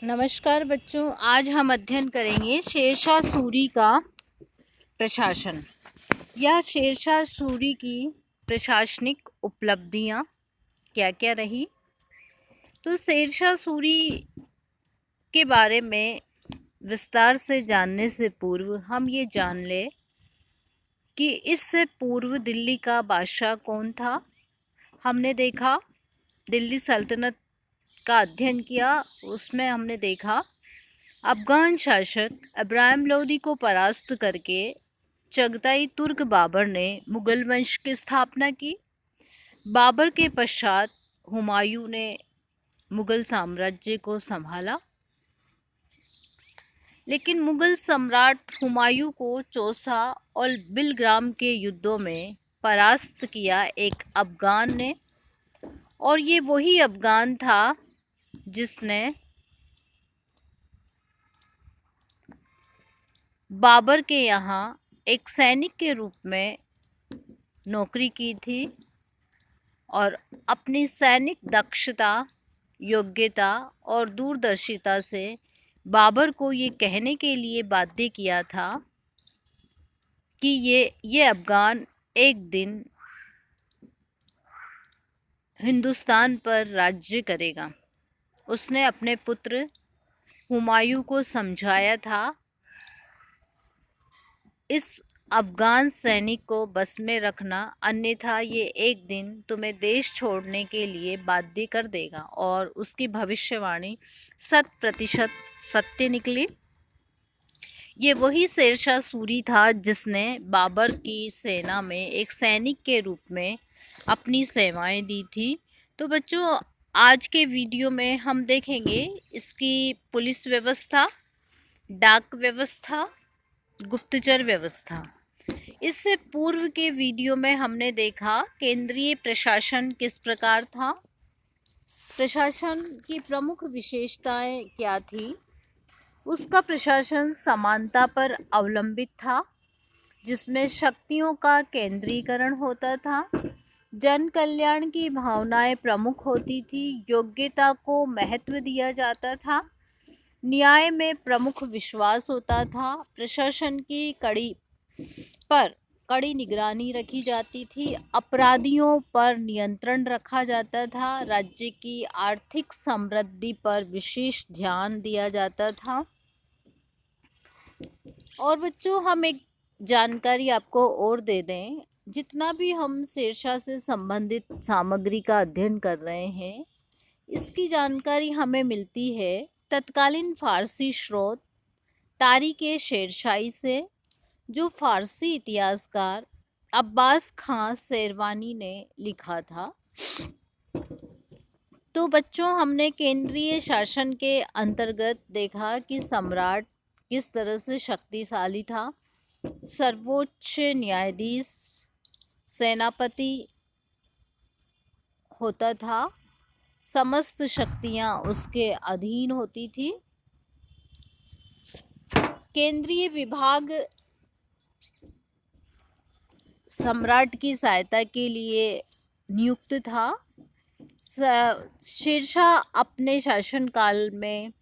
नमस्कार बच्चों, आज हम अध्ययन करेंगे शेरशाह सूरी का प्रशासन या शेरशाह सूरी की प्रशासनिक उपलब्धियां क्या क्या रही। तो शेरशाह सूरी के बारे में विस्तार से जानने से पूर्व हम ये जान लें कि इससे पूर्व दिल्ली का बादशाह कौन था। हमने देखा दिल्ली सल्तनत का अध्ययन किया, उसमें हमने देखा अफगान शासक इब्राहिम लोदी को परास्त करके चगताई तुर्क बाबर ने मुगल वंश की स्थापना की। बाबर के पश्चात हुमायूं ने मुगल साम्राज्य को संभाला, लेकिन मुगल सम्राट हुमायूं को चौसा और बिलग्राम के युद्धों में परास्त किया एक अफगान ने, और ये वही अफगान था जिसने बाबर के यहाँ एक सैनिक के रूप में नौकरी की थी और अपनी सैनिक दक्षता, योग्यता और दूरदर्शिता से बाबर को ये कहने के लिए बाध्य किया था कि ये अफगान एक दिन हिंदुस्तान पर राज्य करेगा। उसने अपने पुत्र हुमायूं को समझाया था इस अफगान सैनिक को बस में रखना, अन्यथा ये एक दिन तुम्हें देश छोड़ने के लिए बाध्य कर देगा। और उसकी भविष्यवाणी 100% सत्य निकली। ये वही शेरशाह सूरी था जिसने बाबर की सेना में एक सैनिक के रूप में अपनी सेवाएं दी थी। तो बच्चों, आज के वीडियो में हम देखेंगे इसकी पुलिस व्यवस्था, डाक व्यवस्था, गुप्तचर व्यवस्था। इससे पूर्व के वीडियो में हमने देखा केंद्रीय प्रशासन किस प्रकार था, प्रशासन की प्रमुख विशेषताएं क्या थी। उसका प्रशासन समानता पर अवलंबित था, जिसमें शक्तियों का केंद्रीकरण होता था। जन कल्याण की भावनाएं प्रमुख होती थी। योग्यता को महत्व दिया जाता था। न्याय में प्रमुख विश्वास होता था। प्रशासन की कड़ी निगरानी रखी जाती थी। अपराधियों पर नियंत्रण रखा जाता था। राज्य की आर्थिक समृद्धि पर विशेष ध्यान दिया जाता था। और बच्चों, हम एक जानकारी आपको और दे दें, जितना भी हम शेरशाह से संबंधित सामग्री का अध्ययन कर रहे हैं, इसकी जानकारी हमें मिलती है तत्कालीन फारसी स्रोत तारीख़ शेरशाही से, जो फारसी इतिहासकार अब्बास खां शेरवानी ने लिखा था। तो बच्चों, हमने केंद्रीय शासन के अंतर्गत देखा कि सम्राट किस तरह से शक्तिशाली था। सर्वोच्च न्यायाधीश सेनापति होता था। समस्त शक्तियां उसके अधीन होती थी। केंद्रीय विभाग सम्राट की सहायता के लिए नियुक्त था। शेरशाह अपने शासनकाल में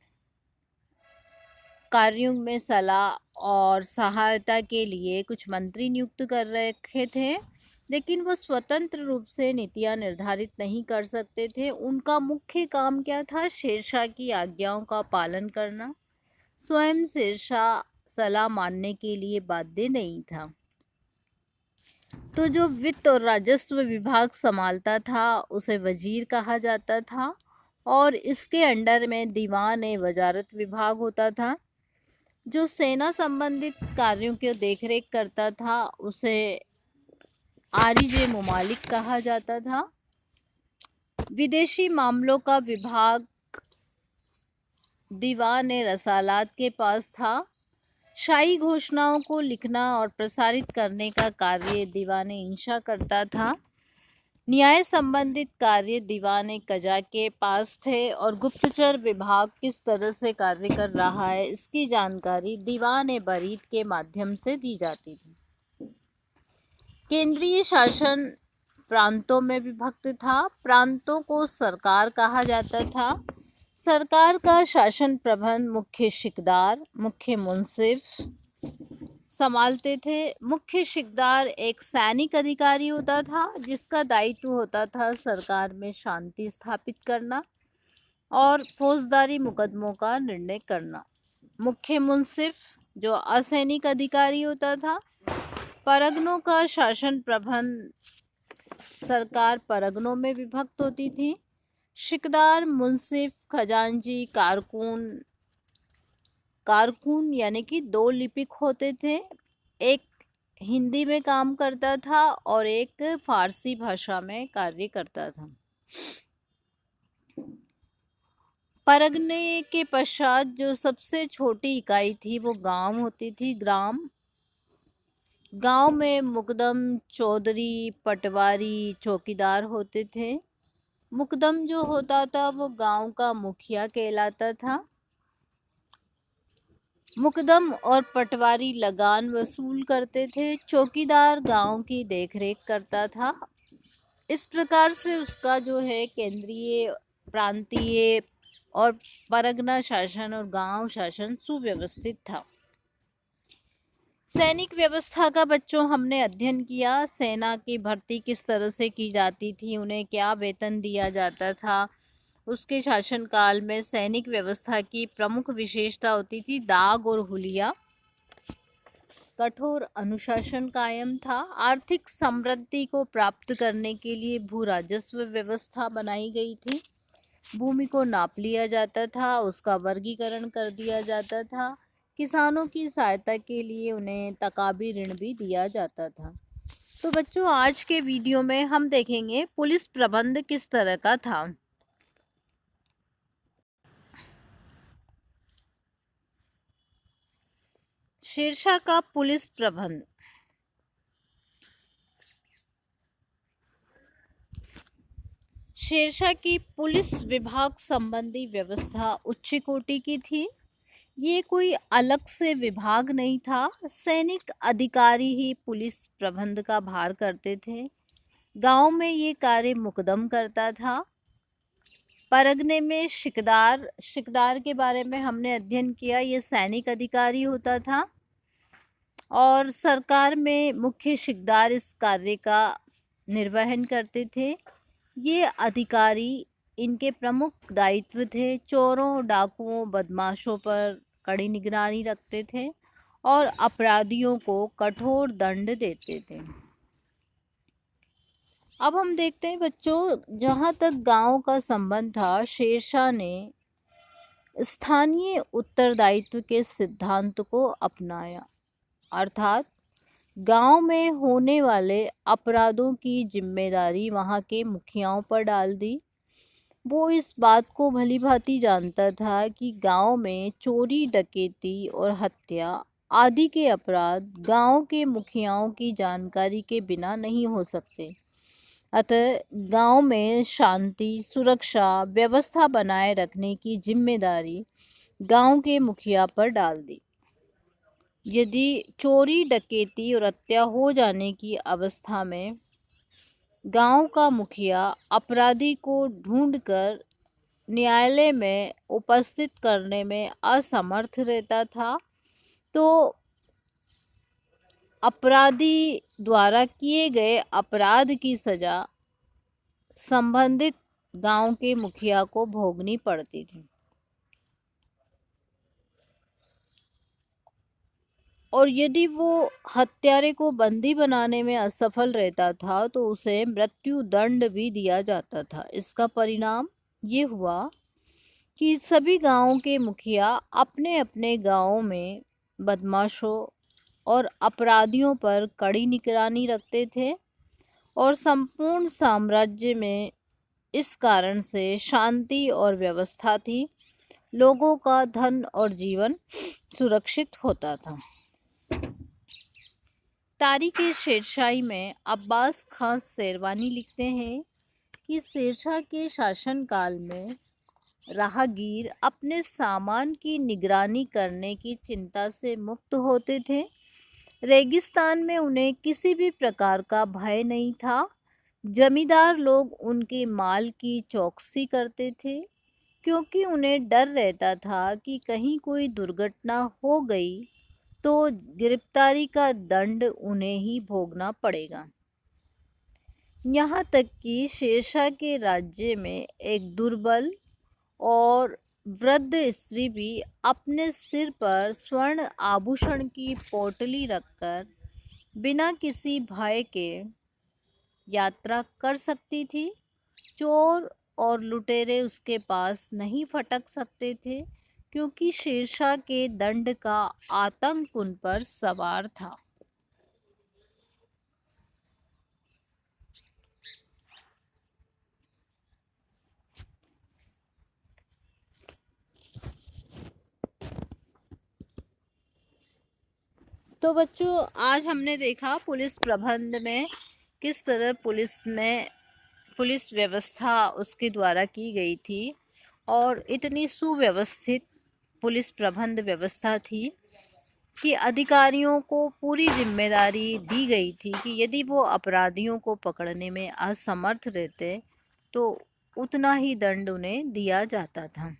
कार्यों में सलाह और सहायता के लिए कुछ मंत्री नियुक्त कर रखे थे, लेकिन वो स्वतंत्र रूप से नीतियां निर्धारित नहीं कर सकते थे। उनका मुख्य काम क्या था? शेरशाह की आज्ञाओं का पालन करना। स्वयं शेरशाह सलाह मानने के लिए बाध्य नहीं था। तो जो वित्त और राजस्व विभाग संभालता था उसे वजीर कहा जाता था, और इसके अंडर में दीवान ए वजारत विभाग होता था। जो सेना संबंधित कार्यों की देखरेख करता था उसे आरिजे मुमालिक कहा जाता था। विदेशी मामलों का विभाग दीवान ए रसालात के पास था। शाही घोषणाओं को लिखना और प्रसारित करने का कार्य दीवान ए इंशा करता था। न्याय संबंधित कार्य दीवान ए कजा के पास थे, और गुप्तचर विभाग किस तरह से कार्य कर रहा है इसकी जानकारी दीवान ए बरीद के माध्यम से दी जाती थी। केंद्रीय शासन प्रांतों में विभक्त था। प्रांतों को सरकार कहा जाता था। सरकार का शासन प्रबंध मुख्य शिकदार, मुख्य मुंसिफ संभालते थे। मुख्य शिकदार एक सैनिक अधिकारी होता था जिसका दायित्व होता था सरकार में शांति स्थापित करना और फौजदारी मुकदमों का निर्णय करना। मुख्य मुंसिफ जो असैनिक अधिकारी होता था। परगनों का शासन प्रबंध, सरकार परगनों में विभक्त होती थी। शिकदार, मुंसिफ, खजांची, कारकुन यानी कि 2 लिपिक होते थे। एक हिंदी में काम करता था और एक फारसी भाषा में कार्य करता था। परगने के पश्चात जो सबसे छोटी इकाई थी वो गांव होती थी, ग्राम। गांव में मुकदम, चौधरी, पटवारी, चौकीदार होते थे। मुकदम जो होता था वो गांव का मुखिया कहलाता था। मुकदम और पटवारी लगान वसूल करते थे। चौकीदार गांव की देखरेख करता था। इस प्रकार से उसका जो है केंद्रीय, प्रांतीय और परगना शासन और गांव शासन सुव्यवस्थित था। सैनिक व्यवस्था का बच्चों हमने अध्ययन किया। सेना की भर्ती किस तरह से की जाती थी, उन्हें क्या वेतन दिया जाता था। उसके शासनकाल में सैनिक व्यवस्था की प्रमुख विशेषता होती थी दाग और हुलिया। कठोर अनुशासन कायम था। आर्थिक समृद्धि को प्राप्त करने के लिए भू राजस्व व्यवस्था बनाई गई थी। भूमि को नाप लिया जाता था, उसका वर्गीकरण कर दिया जाता था। किसानों की सहायता के लिए उन्हें तकाबी ऋण भी दिया जाता था। तो बच्चों आज के वीडियो में हम देखेंगे पुलिस प्रबंध किस तरह का था। शेरशाह का पुलिस प्रबंध। शेरशाह की पुलिस विभाग संबंधी व्यवस्था उच्च कोटि की थी। ये कोई अलग से विभाग नहीं था। सैनिक अधिकारी ही पुलिस प्रबंध का भार करते थे। गांव में ये कार्य मुकदम करता था। परगने में शिकदार के बारे में हमने अध्ययन किया। ये सैनिक अधिकारी होता था और सरकार में मुख्य शिकदार इस कार्य का निर्वहन करते थे। ये अधिकारी, इनके प्रमुख दायित्व थे चोरों, डाकुओं, बदमाशों पर कड़ी निगरानी रखते थे और अपराधियों को कठोर दंड देते थे। अब हम देखते हैं बच्चों, जहाँ तक गांव का संबंध था, शेरशाह ने स्थानीय उत्तरदायित्व के सिद्धांत को अपनाया, अर्थात गांव में होने वाले अपराधों की जिम्मेदारी वहां के मुखियाओं पर डाल दी। वो इस बात को भली भांति जानता था कि गांव में चोरी, डकैती और हत्या आदि के अपराध गांव के मुखियाओं की जानकारी के बिना नहीं हो सकते। अतः गांव में शांति, सुरक्षा, व्यवस्था बनाए रखने की जिम्मेदारी गांव के मुखिया पर डाल दी। यदि चोरी, डकैती और हत्या हो जाने की अवस्था में गांव का मुखिया अपराधी को ढूंढकर न्यायालय में उपस्थित करने में असमर्थ रहता था, तो अपराधी द्वारा किए गए अपराध की सजा संबंधित गांव के मुखिया को भोगनी पड़ती थी। और यदि वो हत्यारे को बंदी बनाने में असफल रहता था तो उसे मृत्यु दंड भी दिया जाता था। इसका परिणाम ये हुआ कि सभी गांवों के मुखिया अपने अपने गांवों में बदमाशों और अपराधियों पर कड़ी निगरानी रखते थे और संपूर्ण साम्राज्य में इस कारण से शांति और व्यवस्था थी। लोगों का धन और जीवन सुरक्षित होता था। तारीख़ शेरशाही में अब्बास खां शेरवानी लिखते हैं कि शेरशाह के शासनकाल में राहगीर अपने सामान की निगरानी करने की चिंता से मुक्त होते थे। रेगिस्तान में उन्हें किसी भी प्रकार का भय नहीं था। जमींदार लोग उनके माल की चौकसी करते थे क्योंकि उन्हें डर रहता था कि कहीं कोई दुर्घटना हो गई तो गिरफ्तारी का दंड उन्हें ही भोगना पड़ेगा। यहाँ तक कि शेरशाह के राज्य में एक दुर्बल और वृद्ध स्त्री भी अपने सिर पर स्वर्ण आभूषण की पोटली रखकर बिना किसी भय के यात्रा कर सकती थी। चोर और लुटेरे उसके पास नहीं फटक सकते थे, क्योंकि शेरशाह के दंड का आतंक उन पर सवार था। तो बच्चों, आज हमने देखा पुलिस प्रबंध में किस तरह पुलिस व्यवस्था उसके द्वारा की गई थी और इतनी सुव्यवस्थित पुलिस प्रबंध व्यवस्था थी कि अधिकारियों को पूरी जिम्मेदारी दी गई थी कि यदि वो अपराधियों को पकड़ने में असमर्थ रहते तो उतना ही दंड उन्हें दिया जाता था।